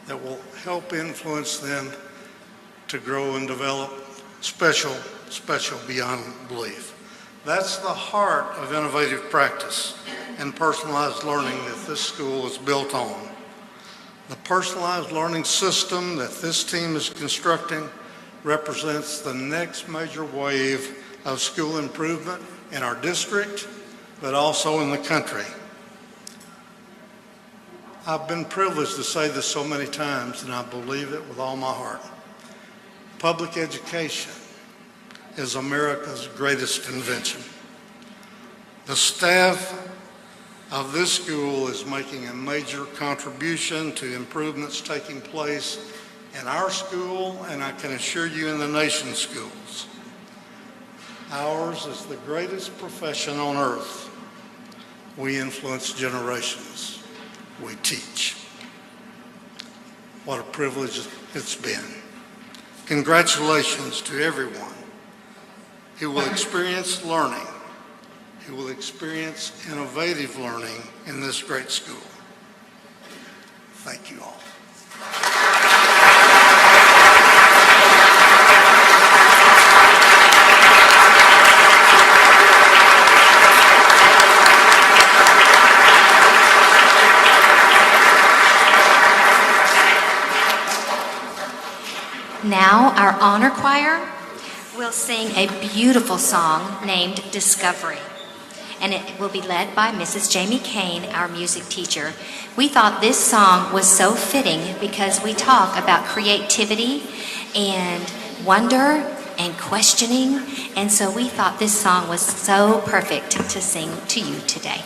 that will help influence them to grow and develop special beyond belief. That's the heart of innovative practice and personalized learning that this school is built on. The personalized learning system that this team is constructing represents the next major wave of school improvement in our district, but also in the country. I've been privileged to say this so many times, and I believe it with all my heart. Public education is America's greatest invention. The staff of this school is making a major contribution to improvements taking place in our school, and I can assure you in the nation's schools. Ours is the greatest profession on earth. We influence generations. We teach. What a privilege it's been. Congratulations to everyone who will experience learning, who will experience innovative learning in this great school. Thank you all. Now our honor choir will sing a beautiful song named Discovery, and it will be led by Mrs. Jamie Kane, our music teacher. We thought this song was so fitting because we talk about creativity and wonder and questioning, and so we thought this song was so perfect to sing to you today.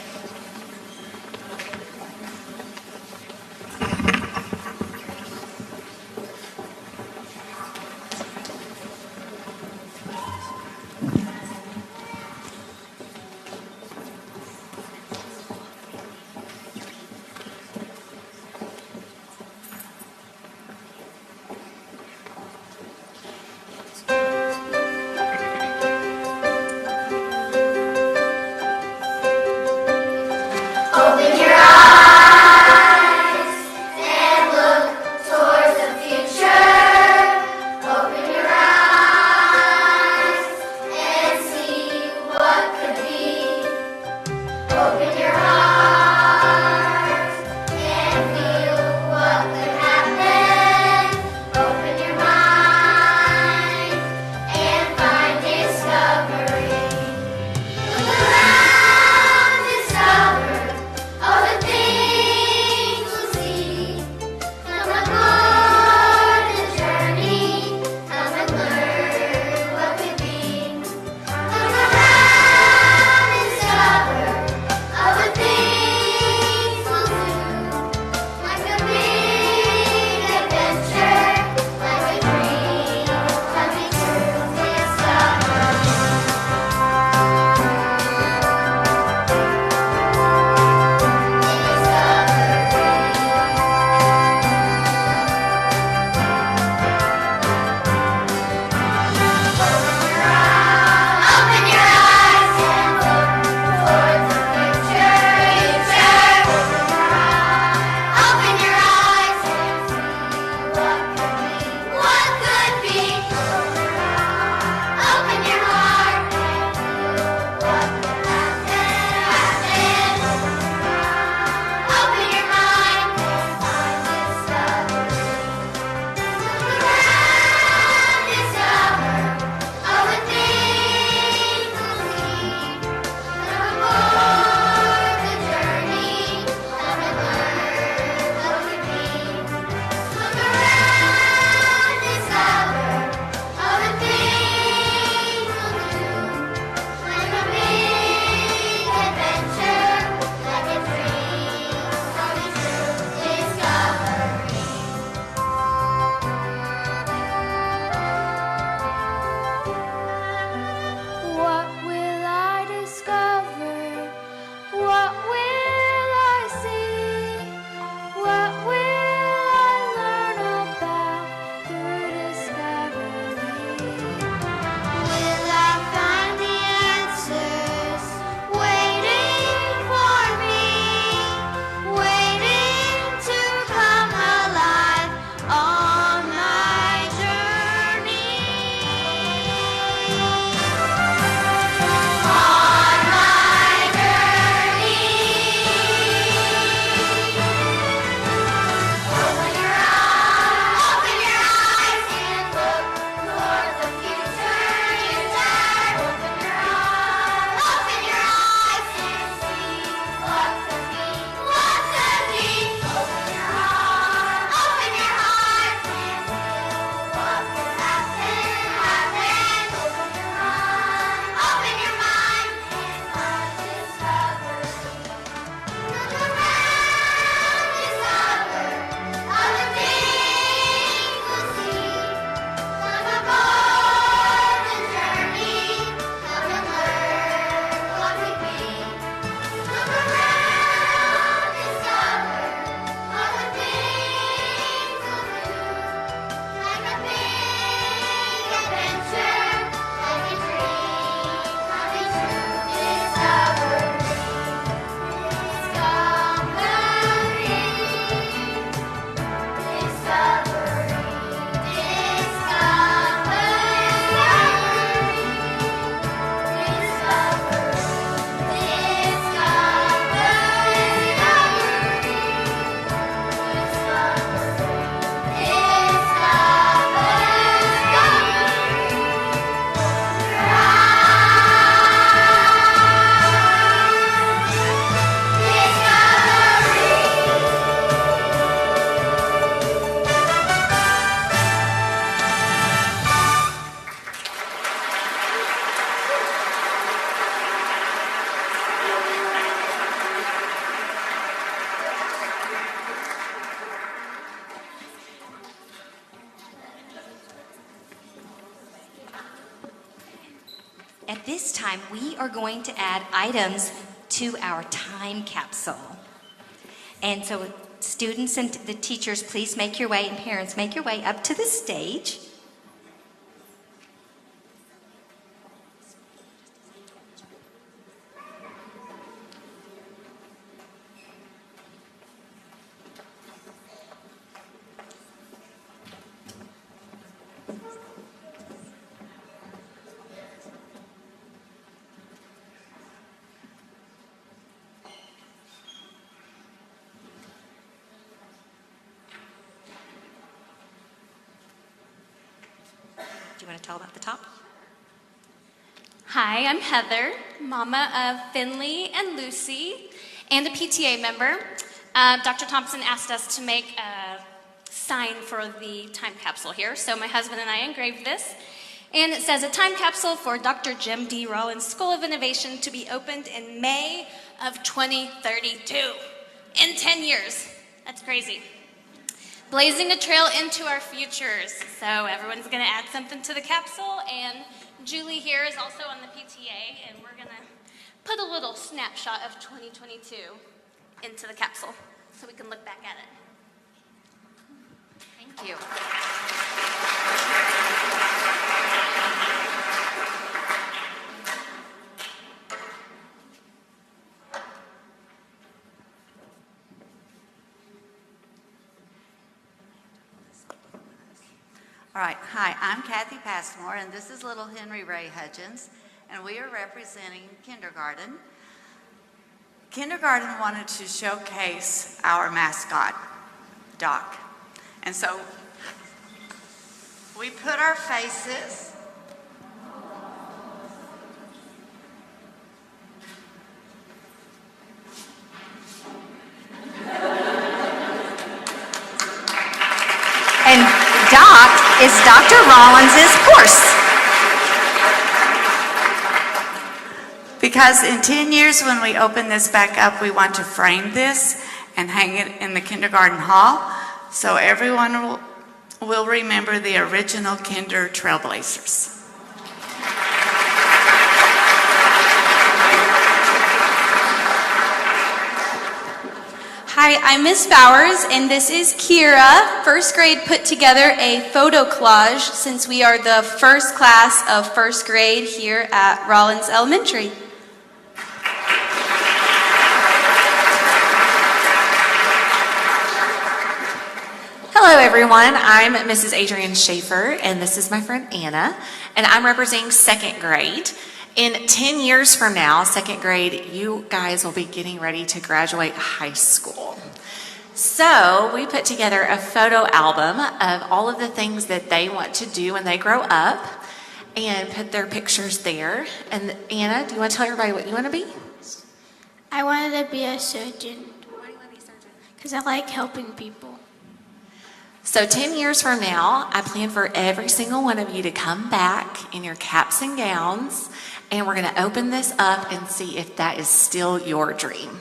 this time we are going to add items to our time capsule. And so students and the teachers, please make your way, and parents, make your way up to the stage. Do you want to tell about the top? Hi, I'm Heather, mama of Finley and Lucy, and a PTA member. Dr. Thompson asked us to make a sign for the time capsule here, so my husband and I engraved this. And it says, a time capsule for Dr. Jim D. Rollins School of Innovation to be opened in May of 2032. In 10 years. That's crazy. Blazing a trail into our futures. So everyone's going to add something to the capsule, and Julie here is also on the PTA, and we're going to put a little snapshot of 2022 into the capsule so we can look back at it. Thank you. All right, hi, I'm Kathy Passmore, and this is little Henry Ray Hudgens, and we are representing kindergarten. Kindergarten wanted to showcase our mascot, Doc. And so we put our faces. And Doc is Dr. Rollins' horse. Because in 10 years when we open this back up, we want to frame this and hang it in the kindergarten hall so everyone will remember the original kinder trailblazers. Hi, I'm Miss Bowers, and this is Kira. First grade put together a photo collage since we are the first class of first grade here at Rollins Elementary. Hello everyone, I'm Mrs. Adrienne Schaefer, and this is my friend Anna, and I'm representing second grade. In 10 years from now, second grade, you guys will be getting ready to graduate high school. So we put together a photo album of all of the things that they want to do when they grow up and put their pictures there. And Anna, do you want to tell everybody what you want to be? I wanted to be a surgeon. Why do you want to be a surgeon? Because I like helping people. So 10 years from now, I plan for every single one of you to come back in your caps and gowns, and we're going to open this up and see if that is still your dream.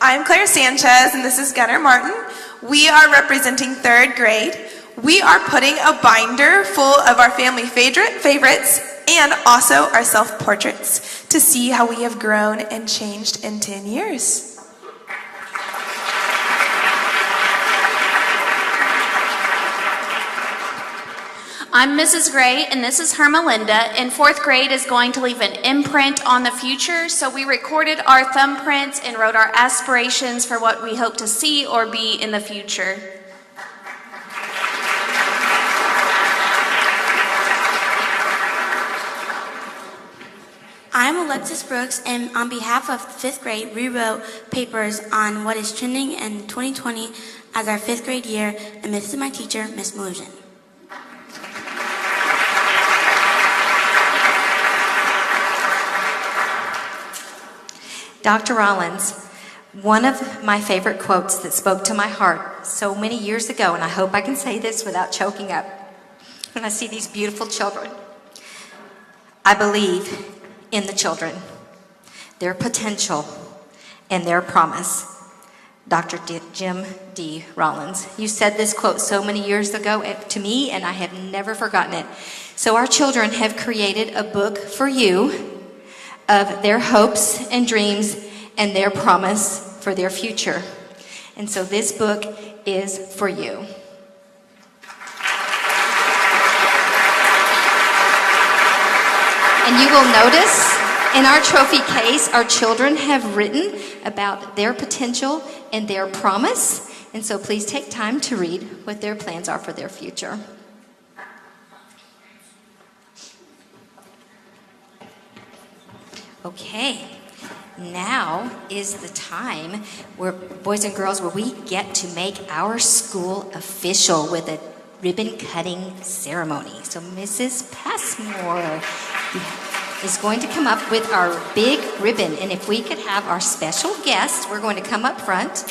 I'm Claire Sanchez, and this is Gunnar Martin. We are representing third grade. We are putting a binder full of our family favorites and also our self-portraits to see how we have grown and changed in 10 years. I'm Mrs. Gray, and this is her Melinda, and fourth grade is going to leave an imprint on the future, so we recorded our thumbprints and wrote our aspirations for what we hope to see or be in the future. I'm Alexis Brooks, and on behalf of fifth grade, we wrote papers on what is trending in 2020 as our fifth grade year, and this is my teacher, Miss Melusian. Dr. Rollins, one of my favorite quotes that spoke to my heart so many years ago, and I hope I can say this without choking up, when I see these beautiful children. I believe in the children, their potential, and their promise. Dr. Jim D. Rollins. You said this quote so many years ago to me, and I have never forgotten it. So our children have created a book for you of their hopes and dreams and their promise for their future. And so this book is for you. And you will notice in our trophy case, our children have written about their potential and their promise. And so please take time to read what their plans are for their future. Okay, now is the time where, boys and girls, where we get to make our school official with a ribbon cutting ceremony. So Mrs. Passmore is going to come up with our big ribbon. And if we could have our special guests, we're going to come up front.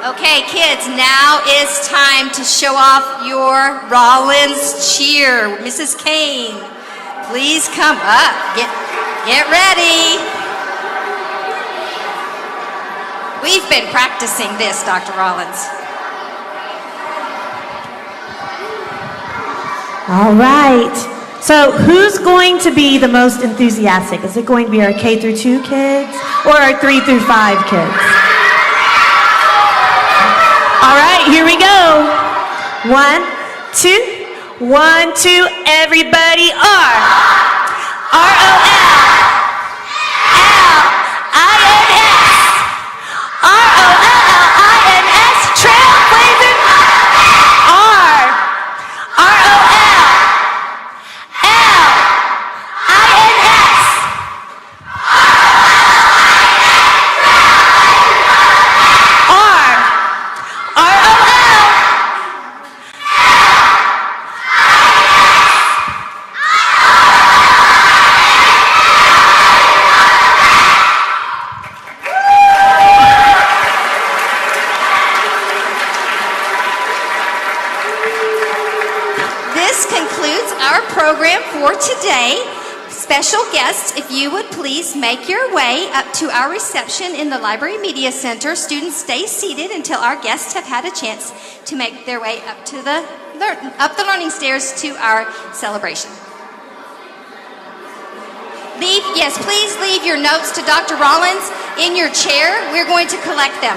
Okay, kids, now is time to show off your Rollins cheer. Mrs. Kane, please come up. Get ready. We've been practicing this, Dr. Rollins. All right. So who's going to be the most enthusiastic? Is it going to be our K through 2 kids or our 3 through 5 kids? All right, here we go. 1, 2, 1, 2, everybody R. R-O-L. L-I-N-S. R-O-L-L-I-N-S. Trailblazer. R. R-O-L. L-I-N-S. R. This concludes our program for today. Special guests, if you would please make your way up to our reception in the Library Media Center. Students, stay seated until our guests have had a chance to make their way up to the learning stairs to our celebration. Please leave your notes to Dr. Rollins in your chair. We're going to collect them.